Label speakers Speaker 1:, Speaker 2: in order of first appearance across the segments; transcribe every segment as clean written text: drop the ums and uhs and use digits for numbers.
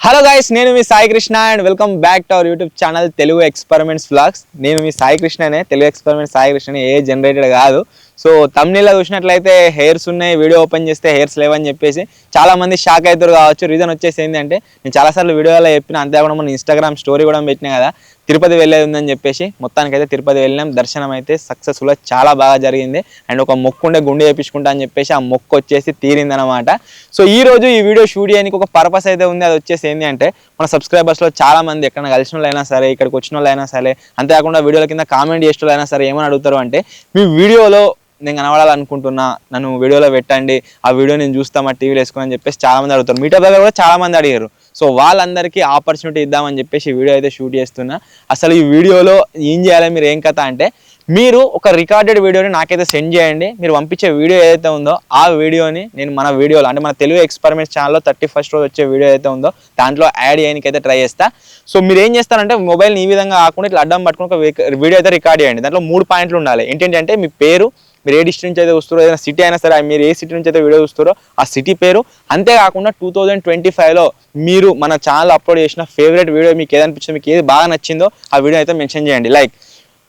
Speaker 1: Hello guys, నేను మీ Sai Krishna and welcome back to our YouTube channel Telugu experiments vlogs. నేను మీ సాయి కృష్ణనే, తెలుగు ఎక్స్పెరిమెంట్స్ సాయి కృష్ణనే, ఏ జనరేటెడ్ కాదు. సో తమ్నీలో చూసినట్లయితే హెయిర్స్ ఉన్నాయి, వీడియో ఓపెన్ చేస్తే హెయిర్స్ లేవని చెప్పేసి చాలా మంది షాక్ అవుతారు కావచ్చు. రీజన్ వచ్చేసి ఏంటంటే, నేను చాలాసార్లు వీడియోలో చెప్పిన, అంతేకాకుండా మన ఇన్స్టాగ్రామ్ స్టోరీ కూడా పెట్టినా కదా, తిరుపతి వెళ్ళేది ఉందని చెప్పేసి. మొత్తానికైతే తిరుపతి వెళ్ళినాం, దర్శనం అయితే సక్సెస్ఫుల్గా చాలా బాగా జరిగింది. అండ్ ఒక మొక్కు ఉండే గుండె వేయించుకుంటా అని చెప్పేసి ఆ మొక్కు వచ్చేసి తీరిందనమాట. సో ఈ రోజు ఈ వీడియో షూట్ చేయడానికి ఒక పర్పస్ అయితే ఉంది. అది వచ్చేసి ఏంటి అంటే, మన సబ్స్క్రైబర్స్లో చాలా మంది ఎక్కడ కలిసిన వాళ్ళైనా సరే, ఇక్కడికి వచ్చిన వాళ్ళైనా సరే, అంతేకాకుండా వీడియోల కింద కామెంట్ చేసిన వాళ్ళైనా సరే ఏమని అడుగుతారు అంటే, మీ వీడియోలో నేను కనబడాలనుకుంటున్నా, నన్ను వీడియోలో పెట్టండి, ఆ వీడియో నేను చూస్తా మా టీవీలో వేసుకుని అని చెప్పేసి చాలా మంది అడుగుతారు. మీటప్ దగ్గర కూడా చాలా మంది అడిగారు. సో వాళ్ళందరికీ ఆపర్చునిటీ ఇద్దామని చెప్పేసి వీడియో అయితే షూట్ చేస్తున్నా. అసలు ఈ వీడియోలో ఏం చేయాలి, మీరు ఏం కథ అంటే, మీరు ఒక రికార్డెడ్ వీడియోని నాకైతే సెండ్ చేయండి. మీరు పంపించే వీడియో ఏదైతే ఉందో ఆ వీడియోని నేను మన వీడియోలో, అంటే మన తెలుగు ఎక్స్పెరిమెంట్స్ ఛానల్లో 31st రోజు వచ్చే వీడియో ఏదైతే ఉందో దాంట్లో యాడ్ చేయడానికి అయితే ట్రై చేస్తా. సో మీరు ఏం చేస్తారంటే, మొబైల్ని ఈ విధంగా కాకుండా ఇట్లా అడ్డం పట్టుకుని ఒక వీడియో అయితే రికార్డ్ చేయండి. దాంట్లో 3 పాయింట్లు ఉండాలి. ఏంటంటే, మీ పేరు, మీరు ఏ డిస్ట్రిక్ట్ నుంచి అయితే వస్తారో, ఏదైనా సిటీ అయినా సరే, మీరు ఏ సిటీ నుంచి అయితే వీడియో చూస్తారో ఆ సిటీ పేరు, అంతేకాకుండా 2025లో మీరు మన ఛానల్ అప్లోడ్ చేసిన ఫేవరెట్ వీడియో, మీకు ఏదనిపించిందో, మీకు ఏది బాగా నచ్చిందో ఆ వీడియో అయితే మెన్షన్ చేయండి. లైక్,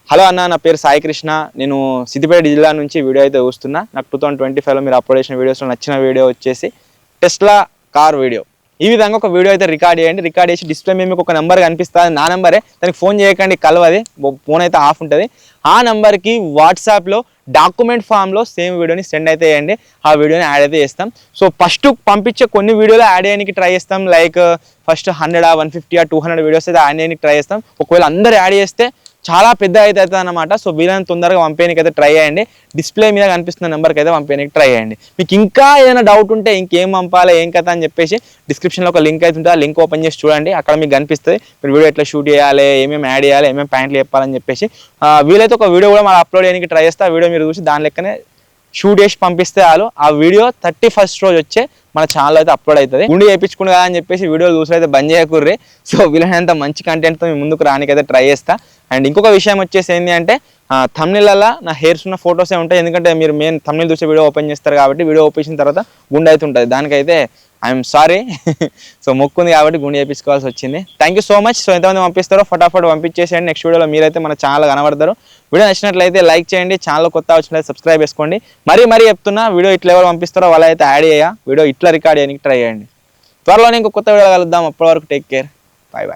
Speaker 1: హలో అన్న, నా పేరు సాయి కృష్ణ, నేను సిద్దిపేట జిల్లా నుంచి వీడియో అయితే చూస్తున్నా, నాకు 2025లో మీరు అప్లోడ్ చేసిన వీడియోస్లో నచ్చిన వీడియో వచ్చేసి టెస్లా కార్ వీడియో. ఈ విధంగా ఒక వీడియో అయితే రికార్డ్ చేయండి. రికార్డ్ చేసి డిస్ప్లే మీద మీకు ఒక నెంబర్ కనిపిస్తుంది, నా నెంబరే. దానికి ఫోన్ చేయకండి, కలవది, ఫోన్ అయితే ఆఫ్ ఉంటుంది. ఆ నెంబర్కి వాట్సాప్లో డాక్యుమెంట్ ఫామ్లో సేమ్ వీడియోని సెండ్ అయితే చేయండి. ఆ వీడియోని యాడ్ అయితే చేస్తాం. సో ఫస్ట్ పంపించే కొన్ని వీడియోలు యాడ్ చేయడానికి ట్రై చేస్తాం. లైక్ ఫస్ట్ 100, 150, 200 వీడియోస్ అయితే యాడ్ చేయడానికి ట్రై చేస్తాం. ఒకవేళ అందరూ యాడ్ చేస్తే చాలా పెద్ద అయితే అనమాట. సో వీళ్ళని తొందరగా పంపేయడానికి అయితే ట్రై చేయండి. డిస్ప్లే మీద కనిపిస్తున్న నెంబర్కి అయితే పంపేయడానికి ట్రై చేయండి. మీకు ఇంకా ఏదైనా డౌట్ ఉంటే, ఇంకేం పంపాలి, ఏం కథ అని చెప్పేసి డిస్క్రిప్షన్లో ఒక లింక్ అయితే ఉంటుంది. ఆ లింక్ ఓపెన్ చేసి చూడండి, అక్కడ మీకు కనిపిస్తుంది మీరు వీడియో ఎట్లా షూట్ చేయాలి, ఏమేమి యాడ్ చేయాలి, ఏమేమి పాయింట్లు చెప్పాలని చెప్పేసి. వీలైతే ఒక వీడియో కూడా మనం అప్లోడ్ చేయడానికి ట్రై చేస్తే ఆ వీడియో మీరు చూసి దాని లెక్కనే షూట్ చేసి పంపిస్తే చాలు. ఆ వీడియో 31st రోజు వచ్చే మన ఛానల్ అయితే అప్లోడ్ అవుతుంది. గుండి చేయించుకుని కదా అని చెప్పేసి వీడియోలు చూసి అయితే బంద్ చేయకూర్రి. సో వీళ్ళంత మంచి కంటెంట్తో మీ ముందుకు రానికైతే ట్రై చేస్తా. అండ్ ఇంకొక విషయం వచ్చేసి ఏంటి అంటే, థంబ్నెయిల్లో నా హెయిర్స్ ఉన్న ఫొటోసే ఉంటాయి. ఎందుకంటే మీరు మెయిన్ థంబ్నెయిల్ చూసి వీడియో ఓపెన్ చేస్తారు కాబట్టి, వీడియో ఓపెన్ చేసిన తర్వాత గుండె అయితే ఉంటుంది. దానికైతే ఐఎమ్ సారీ. సో మొక్కుంది కాబట్టి గుండె చేయించుకోవాల్సి వచ్చింది. Thank you so much. So ఎంతమంది పంపిస్తారో ఫటాఫట్ పంపించేసేయండి. నెక్స్ట్ వీడియోలో మీరైతే మన ఛానల్ కనబడతారు. వీడియో నచ్చినట్లయితే లైక్ చేయండి, ఛానల్ కొత్త వచ్చినట్లయితే సబ్స్క్రైబ్ చేసుకోండి. మరీ చెప్తున్నా, వీడియో ఇట్లా ఎవరు పంపిస్తారో వాళ్ళ అయితే యాడ్ చేయ, వీడియో ఇట్లా రికార్డ్ చేయడానికి ట్రై చేయండి. త్వరలోనే ఇంకో కొత్త వీడియో కలుద్దాం. అప్పటి వరకు టేక్ కేర్, బాయ్ బాయ్.